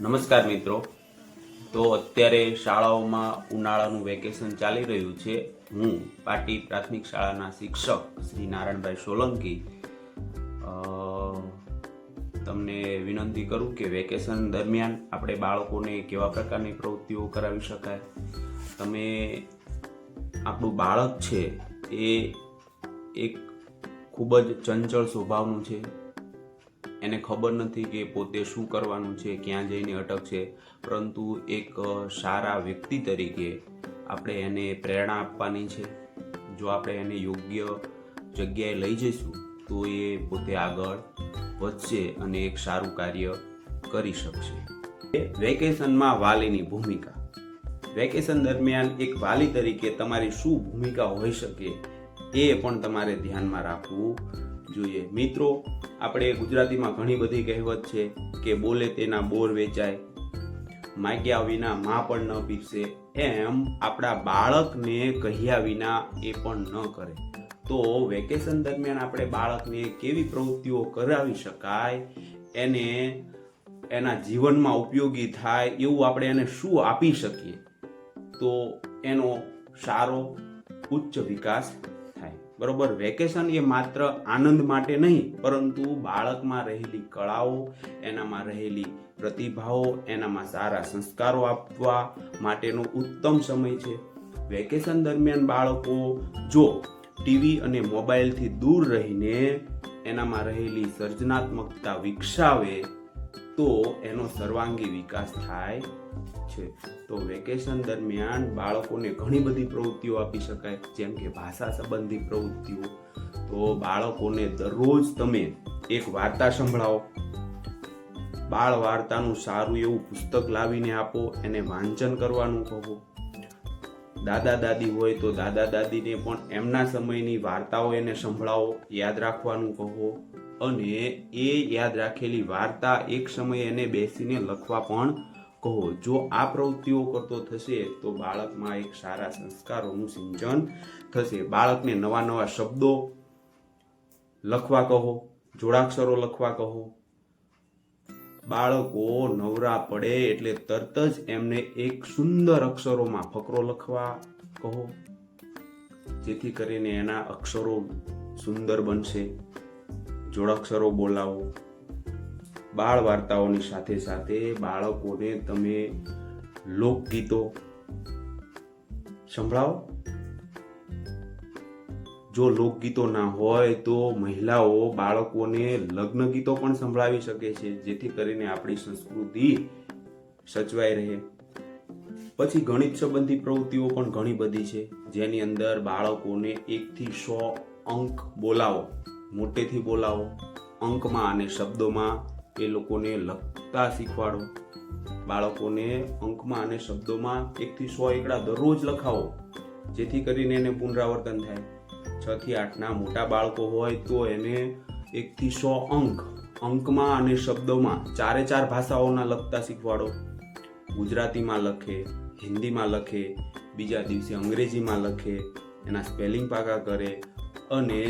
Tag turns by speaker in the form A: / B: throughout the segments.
A: નમસ્કાર મિત્રો. તો અત્યારે શાળાઓમાં ઉનાળાનું વેકેશન ચાલી રહ્યું છે. હું પાટી પ્રાથમિક શાળાના શિક્ષક શ્રી નારાયણભાઈ સોલંકી તમને વિનંતી કરું કે વેકેશન દરમિયાન આપણે બાળકોને કેવા પ્રકારની પ્રવૃત્તિઓ કરાવી શકાય. તમે આપણું બાળક છે એ એક ખૂબ જ ચંચળ સ્વભાવનું છે. એને ખબર નથી કે પોતે શું કરવાનું છે, ક્યાં જઈને અટકશે, પરંતુ એક સારા વ્યક્તિ તરીકે આપણે એને પ્રેરણા આપવાની છે. જો આપણે એને યોગ્ય જગ્યાએ લઈ જઈશું તો એ પોતે આગળ વધશે અને એક સારું કાર્ય કરી શકશે. વેકેશનમાં વાલીની ભૂમિકા. વેકેશન દરમિયાન એક વાલી તરીકે તમારી શું ભૂમિકા હોઈ શકે એ પણ તમારે ધ્યાનમાં રાખવું જોઈએ. મિત્રો, આપણે ગુજરાતીમાં ઘણી બધી કહેવત છે કે બોલે તેના બોર વેચાય, માગ્યા વિના માં પણ ન પીરસે. એમ આપણા બાળકને કહ્યા વિના એ પણ ન કરે. તો વેકેશન દરમિયાન આપણે બાળકને કેવી પ્રવૃત્તિઓ કરાવી શકાય, એને એના જીવનમાં ઉપયોગી થાય એવું આપણે એને શું આપી શકીએ તો એનો સારો ઉચ્ચ વિકાસ થાય. બરોબર. વેકેશન એ માત્ર આનંદ માટે નહીં, પરંતુ બાળકમાં રહેલી કળાઓ, એનામાં રહેલી પ્રતિભાઓ, એનામાં સારા સંસ્કારો આપવા માટેનો ઉત્તમ સમય છે. વેકેશન દરમિયાન બાળકો જો ટીવી અને મોબાઈલથી દૂર રહીને એનામાં રહેલી સર્જનાત્મકતા વિકસાવે તો એનો સર્વાંગી વિકાસ થાય છે. તો વેકેશન દરમિયાન બાળકોને ઘણી બધી પ્રવૃત્તિઓ આપી શકાય, જેમ કે ભાષા સંબંધી પ્રવૃત્તિઓ. તો બાળકોને દરરોજ તમે એક વાર્તા સંભળાવો. બાળ વાર્તાનું સારું એવું પુસ્તક લાવીને આપો, એને વાંચન કરવાનું કહો. દાદા દાદી હોય તો દાદા દાદીને પણ એમના સમયની વાર્તાઓ એને સંભળાવો, યાદ રાખવાનું કહો. અને એ યાદ રાખેલી વાર્તા એક સમયે એને બેસીને લખવા પણ કહો. જો આ પ્રવૃત્તિઓ કરતો થશે તો બાળકમાં એક સારા સંસ્કારોનું સિંચન થશે. બાળકને નવા નવા શબ્દો લખવા કહો, જોડાક્ષરો લખવા કહો. બાળકો નવરા પડે એટલે તરત જ એમને એક સુંદર અક્ષરોમાં ફકરો લખવા કહો, જેથી કરીને એના અક્ષરો સુંદર બનશે. જોડાક્ષરો બોલાવો. બાળ વાર્તાઓની સાથે સાથે બાળકોને તમે લોકગીતો સંભળાવો. જો લોકગીતો ના હોય તો મહિલાઓ બાળકોને લગ્ન ગીતો પણ સંભળાવી શકે છે, જેથી કરીને આપણી સંસ્કૃતિ સચવાઈ રહે. પછી ગણિત સંબંધી પ્રવૃત્તિઓ પણ ઘણી બધી છે, જેની અંદર બાળકોને 1 થી 100 અંક બોલાવો, મોટેથી બોલાવો. અંકમાં અને શબ્દોમાં એ લોકોને લખતા શીખવાડો. બાળકોને અંકમાં અને શબ્દોમાં 1 થી 100 એકડા દરરોજ લખાવો, જેથી કરીને એને પુનરાવર્તન થાય. 6 થી 8ના મોટા બાળકો હોય તો એને 1 થી 100 અંકમાં અને શબ્દોમાં 4 ભાષાઓના લખતા શીખવાડો. ગુજરાતીમાં લખે, હિન્દીમાં લખે, બીજા દિવસે અંગ્રેજીમાં લખે, એના સ્પેલિંગ પાકા કરે, અને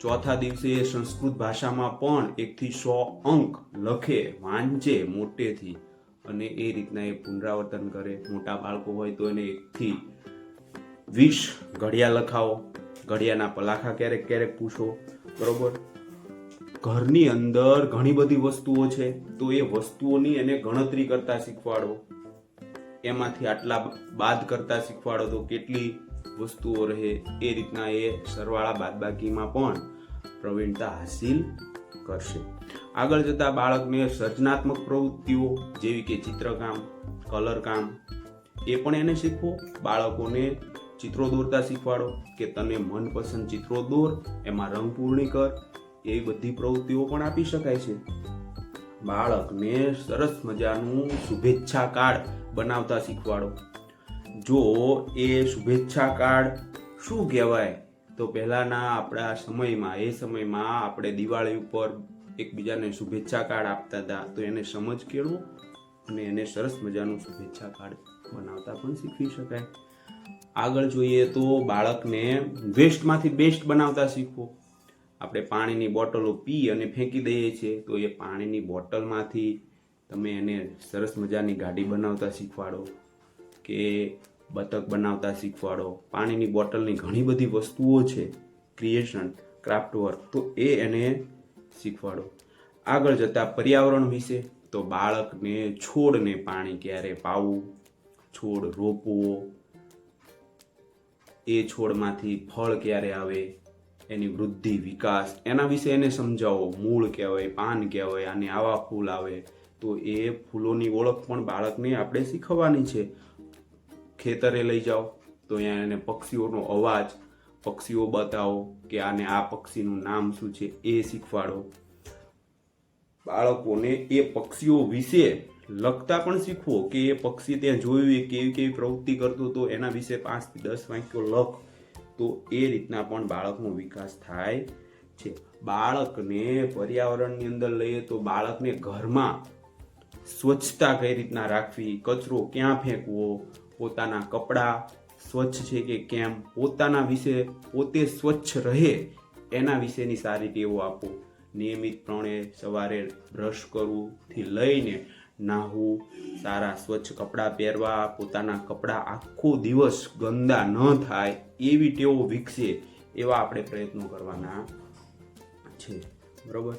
A: ચોથા દિવસે સંસ્કૃત ભાષામાં પણ 1 થી 100 અંક લખે, વાંચે મોટેથી, અને એ રીતના એ પુનરાવર્તન કરે. મોટા બાળકો હોય તો એને 1 થી 20 ઘડિયા લખાવો. ઘડિયાના પલાખા ક્યારેક ક્યારેક પૂછો. બરોબર. ઘરની અંદર ઘણી બધી વસ્તુઓ છે, તો એ વસ્તુઓની એને ગણતરી કરતા શીખવાડો. એમાંથી આટલા બાદ કરતા શીખવાડો તો કેટલી વસ્તુઓ રહે. એ રીતના એ સરવાળા બાદબાકીમાં પણ પ્રવીણતા હાસિલ કરશે. આગળ જતા બાળકને સર્જનાત્મક પ્રવૃત્તિઓ જેવી કે ચિત્રકામ, કલરકામ, એ પણ એને શીખવો. બાળકોને ચિત્રો દોરતા શીખવાડો કે તને મનપસંદ ચિત્રો દોર, એમાં રંગ પૂર્ણી કર. એવી બધી પ્રવૃત્તિઓ પણ આપી શકાય છે. બાળકને સરસ મજાનું શુભેચ્છા કાર્ડ બનાવતા શીખવાડો. જો એ શુભેચ્છા કાર્ડ શું કહેવાય, તો પહેલાના આપણા સમયમાં, એ સમયમાં આપણે દિવાળી ઉપર એકબીજાને શુભેચ્છા કાર્ડ આપતા હતા, તો એને સમજ કેળવો અને એને સરસ મજાનું શુભેચ્છા કાર્ડ બનાવતા પણ શીખવી શકાય. આગળ જોઈએ તો બાળકને વેસ્ટમાંથી બેસ્ટ બનાવતા શીખવો. આપણે પાણીની બોટલો પી અને ફેંકી દઈએ છીએ, તો એ પાણીની બોટલમાંથી તમે એને સરસ મજાની ગાડી બનાવતા શીખવાડો કે બતક બનાવતા શીખવાડો, પાણીની બોટલની ઘણી બધી વસ્તુઓ છે, ક્રિએશન, ક્રાફ્ટ વર્ક, તો એ એને શીખવાડો. આગળ જતાં પર્યાવરણ વિશે તો બાળકને છોડને પાણી ક્યારે પાવું, છોડ રોપવો, એ છોડમાંથી ફળ ક્યારે આવે, એની વૃદ્ધિ, વિકાસ, એના વિશે એને સમજાવો. મૂળ કહેવાય, પાન કહેવાય, અને આવા ફૂલ આવે, તો એ ફૂલોની ઓળખ પણ બાળકને આપણે શીખવવાની છે. ખેતરે લઈ જાઓ તો અહીંયા એને પક્ષીઓનો અવાજ, પક્ષીઓ બતાવો કે આને આ પક્ષીનું નામ શું છે એ શીખવાડો. બાળકોને એ પક્ષીઓ વિશે લખતા પણ શીખવો કે એ પક્ષી ત્યાં જોયું, એ કેવી કેવી પ્રવૃત્તિ કરતું તો એના વિશે 5 થી 10 વાક્યો લખ. તો એ રીતના પણ બાળકનો વિકાસ થાય છે. બાળકને પર્યાવરણની અંદર લઈએ તો બાળકને ઘરમાં સ્વચ્છતા કઈ રીતના રાખવી, કચરો ક્યાં ફેંકવો, પોતાના કપડાં સ્વચ્છ છે કે કેમ, પોતાના વિશે પોતે સ્વચ્છ રહે એના વિશેની સારી ટેવો આપો. નિયમિતપણે સવારે બ્રશ કરવુંથી લઈને નાહવું, સારા સ્વચ્છ કપડાં પહેરવા, પોતાના કપડાં આખો દિવસ ગંદા ન થાય એવી ટેવો વિકસે એવા આપણે પ્રયત્નો કરવાના છે. બરોબર.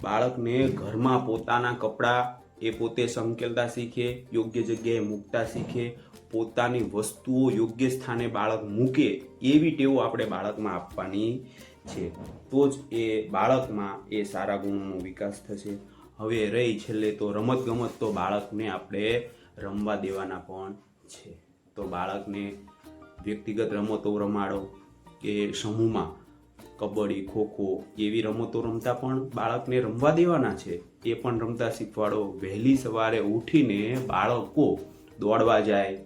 A: બાળકને ઘરમાં પોતાના કપડાં એ પોતે સંકેલતા શીખે, યોગ્ય જગ્યાએ મૂકતા શીખે, પોતાની વસ્તુઓ યોગ્ય સ્થાને બાળક મૂકે એવી ટેવો આપણે બાળકમાં આપવાની છે. તો જ એ બાળકમાં એ સારા ગુણોનો વિકાસ થશે. હવે રહી છેલ્લે તો રમત ગમત, તો બાળકને આપણે રમવા દેવાના પણ છે. તો બાળકને વ્યક્તિગત રમતો રમાડો કે સમૂહમાં કબડ્ડી, ખોખો એવી રમતો રમતા પણ બાળકને રમવા દેવાના છે. એ પણ રમતા શીખવાડો. વહેલી સવારે ઉઠીને બાળકો દોડવા જાય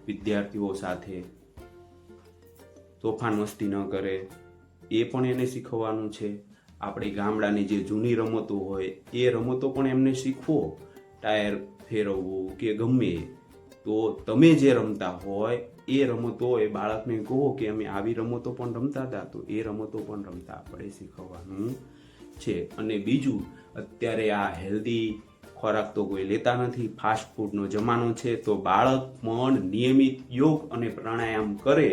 A: વિદ્યાર્થીઓ સાથે, તોફાન મસ્તી ન કરે એ પણ એને શીખવવાનું છે. આપણી ગામડાની જે જૂની રમતો હોય એ રમતો પણ એમને શીખવો. ટાયર ફેરવવું કે ગમે, તો તમે જે રમતા હોય એ રમતો એ બાળકને કહો કે અમે આવી રમતો પણ રમતા હતા, તો એ રમતો પણ રમતા આપણે શીખવવાનું છે. અને બીજું, અત્યારે આ હેલ્ધી ખોરાક તો કોઈ લેતા નથી, ફાસ્ટ ફૂડનો જમાનો છે, તો બાળક પણ નિયમિત યોગ અને પ્રાણાયામ કરે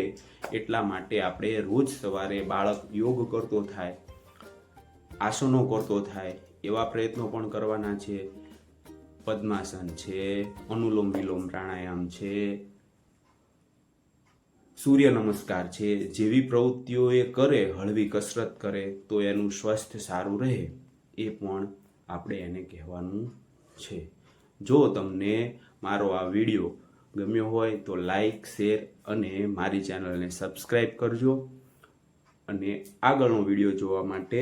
A: એટલા માટે આપણે રોજ સવારે બાળક યોગ કરતો થાય, આસનો કરતો થાય એવા પ્રયત્નો પણ કરવાના છે. પદ્માસન છે, અનુલોમ વિલોમ પ્રાણાયામ છે, સૂર્ય નમસ્કાર છે, જેવી પ્રવૃત્તિઓ એ કરે, હળવી કસરત કરે તો એનું સ્વાસ્થ્ય સારું રહે એ પણ આપણે એને કહેવાનું છે. જો તમને મારો આ વિડીયો ગમ્યો હોય તો લાઈક, શેર અને મારી ચેનલને સબસ્ક્રાઈબ કરજો. અને આગળનો વિડીયો જોવા માટે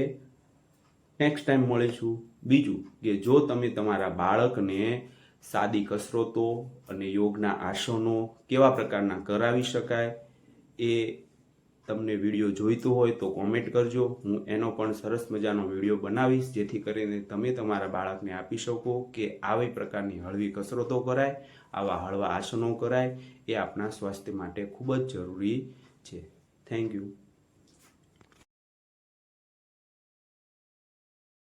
A: નેક્સ્ટ ટાઈમ મળીશું. બીજું કે જો તમે તમારા બાળકને સાદી કસરતો અને યોગના આસનો કેવા પ્રકારના કરાવી શકાય એ તમને વિડીયો જોઈતો હોય તો કોમેન્ટ કરજો. હું એનો પણ સરસ મજાનો વિડીયો બનાવીશ, જેથી કરીને તમે તમારા બાળકને આપી શકો કે આવી પ્રકારની હળવી કસરતો કરાય, આવા હળવા આસનો કરાય, એ આપણા સ્વાસ્થ્ય માટે ખૂબ જ જરૂરી છે. Thank you.